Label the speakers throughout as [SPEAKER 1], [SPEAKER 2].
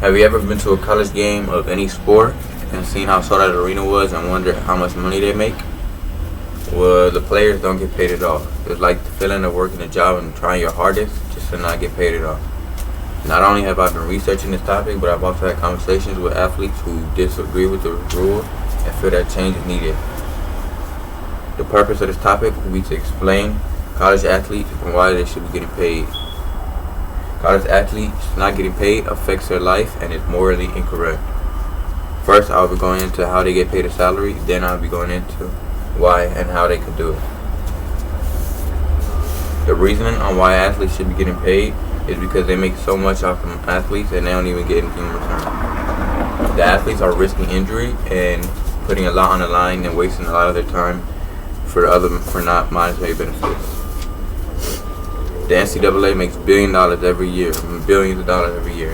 [SPEAKER 1] Have you ever been to a college game of any sport and seen how sold out the arena was and wondered how much money they make? Well, the players don't get paid at all. It's like the feeling of working a job and trying your hardest just to not get paid at all. Not only have I been researching this topic, but I've also had conversations with athletes who disagree with the rule and feel that change is needed. The purpose of this topic will be to explain college athletes and why they should be getting paid. College athletes not getting paid affects their life and is morally incorrect. First, I'll be going into how they get paid a salary, then I'll be going into why and how they can do it. The reasoning on why athletes should be getting paid is because they make so much off from athletes and they don't even get anything in return. The athletes are risking injury and putting a lot on the line and wasting a lot of their time for not monetary benefits. The NCAA makes billions of dollars every year,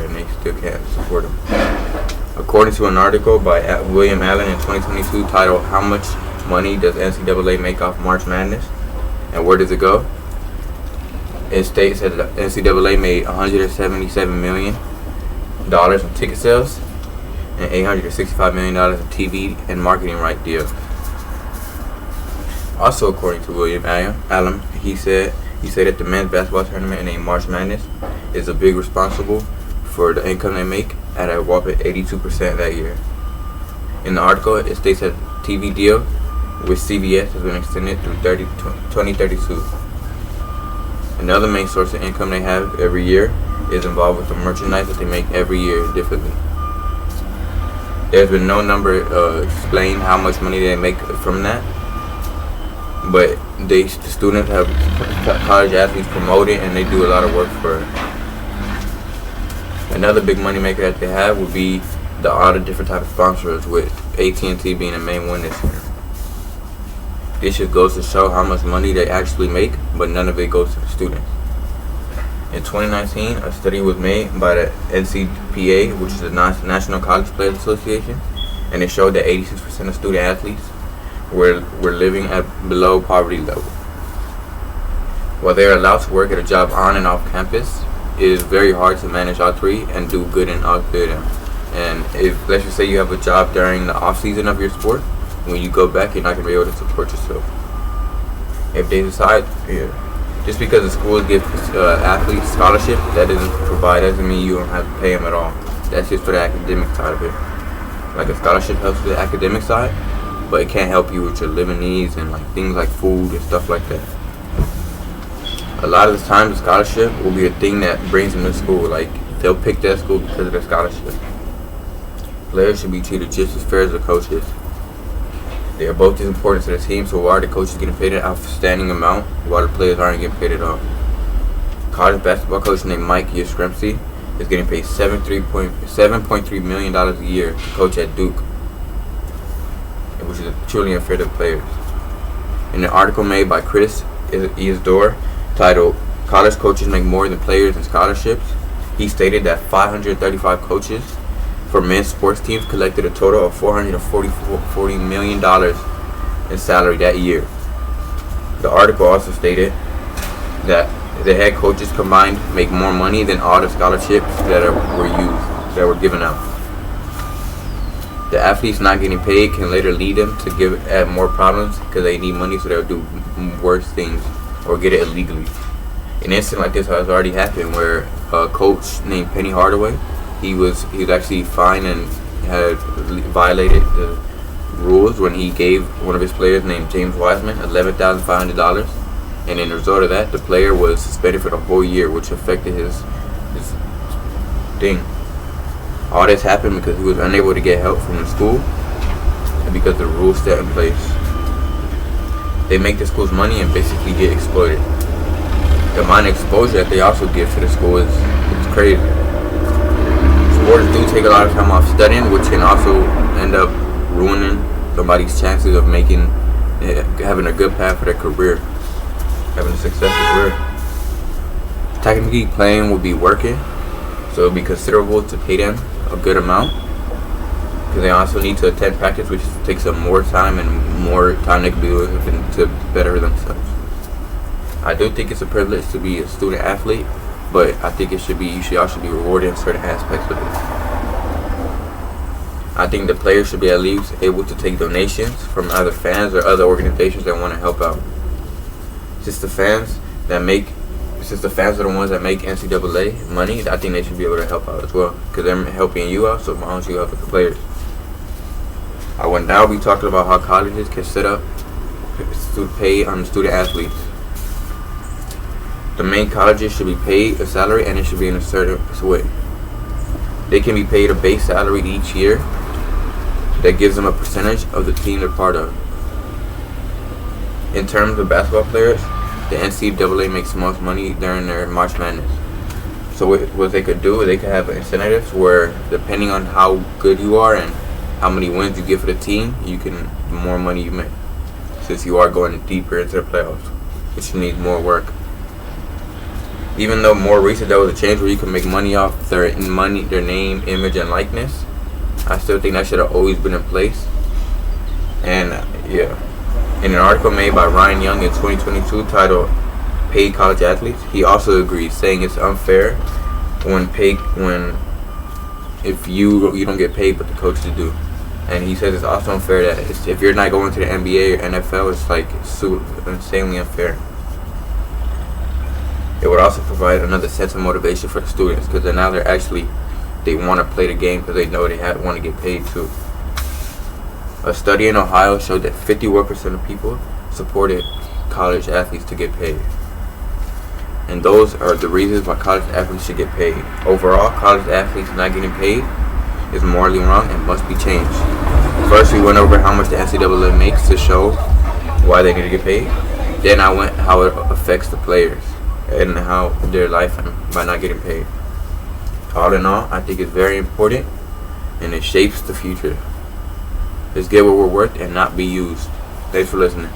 [SPEAKER 1] and they still can't support them. According to an article by William Allen in 2022 titled "How Much Money Does NCAA Make Off March Madness and Where Does It Go?" It states that the NCAA made $177 million in ticket sales and $865 million in TV and marketing right deals. Also, according to William Allen, he said that the men's basketball tournament named March Madness is a big responsible for the income they make at a whopping 82% that year. In the article, it states that TV deal with CBS has been extended through 2032. Another main source of income they have every year is involved with the merchandise that they make every year differently. There's been no number explain how much money they make from that, but the students have college athletes promoted and they do a lot of work for it. Another big money maker that they have would be all the different type of sponsors, with AT&T being the main one this year. This just goes to show how much money they actually make, but none of it goes to the students. In 2019, a study was made by the NCPA, which is the National College Players Association, and it showed that 86% of student athletes were living at below poverty level. While they are allowed to work at a job on and off campus, it is very hard to manage all three and do good in all three of them. And if, let's just say you have a job during the off season of your sport, when you go back, you're not going to be able to support yourself. If they decide, just because the schools give athletes scholarships, doesn't mean you don't have to pay them at all. That's just for the academic side of it. Like a scholarship helps with the academic side, but it can't help you with your living needs and like things like food and stuff like that. A lot of the time, the scholarship will be a thing that brings them to school. Like, they'll pick that school because of their scholarship. Players should be treated just as fair as the coaches. They are both as important to the team, so why are the coaches getting paid an outstanding amount while the players aren't getting paid at all? College basketball coach named Mike Yashkremsky is getting paid $7.3 million a year to coach at Duke, which is truly unfair to the players. In an article made by Chris Isidore titled "College Coaches Make More Than Players in Scholarships," he stated that 535 coaches for men's sports teams collected a total of $440 million in salary that year. The article also stated that the head coaches combined make more money than all the scholarships that were given out. The athletes not getting paid can later lead them to add more problems because they need money, so they'll do worse things or get it illegally. An incident like this has already happened where a coach named Penny Hardaway, he was actually fined and had violated the rules when he gave one of his players named James Wiseman $11,500, and in result of that, the player was suspended for the whole year, which affected his thing. All this happened because he was unable to get help from the school and because the rules set in place. They make the schools money and basically get exploited. The amount of exposure that they also give to the school is crazy. Sports do take a lot of time off studying, which can also end up ruining somebody's chances of having a good path for their career, having a successful career. Technically, playing will be working, so it will be considerable to pay them a good amount, because they also need to attend practice, which takes up more time and more time they can be looking to better themselves. I do think it's a privilege to be a student athlete, but I think y'all should be rewarded in certain aspects of it. I think the players should be at least able to take donations from either fans or other organizations that want to help out. Since the fans are the ones that make NCAA money, I think they should be able to help out as well, because they're helping you out, so why don't you help with the players? I will now be talking about how colleges can set up to pay on student athletes. The main colleges should be paid a salary, and it should be in a certain way. They can be paid a base salary each year that gives them a percentage of the team they're part of. In terms of basketball players, the NCAA makes the most money during their March Madness. So what they could do, they could have incentives where, depending on how good you are and how many wins you get for the team, the more money you make. Since you are going deeper into the playoffs, which needs more work. Even though more recent there was a change where you can make money off their name, image, and likeness, I still think that should have always been in place. And in an article made by Ryan Young in 2022 titled "Paid College Athletes," he also agrees, saying it's unfair if you don't get paid but the coaches do. And he says it's also unfair that if you're not going to the NBA or NFL, it's insanely unfair. It would also provide another sense of motivation for the students, because now they want to play the game because they know they want to get paid too. A study in Ohio showed that 51% of people supported college athletes to get paid. And those are the reasons why college athletes should get paid. Overall, college athletes not getting paid is morally wrong and must be changed. First, we went over how much the NCAA makes to show why they need to get paid. Then I went how it affects the players and how their life by not getting paid. All in all, I think it's very important, and it shapes the future. Let's get what we're worth and not be used. Thanks for listening.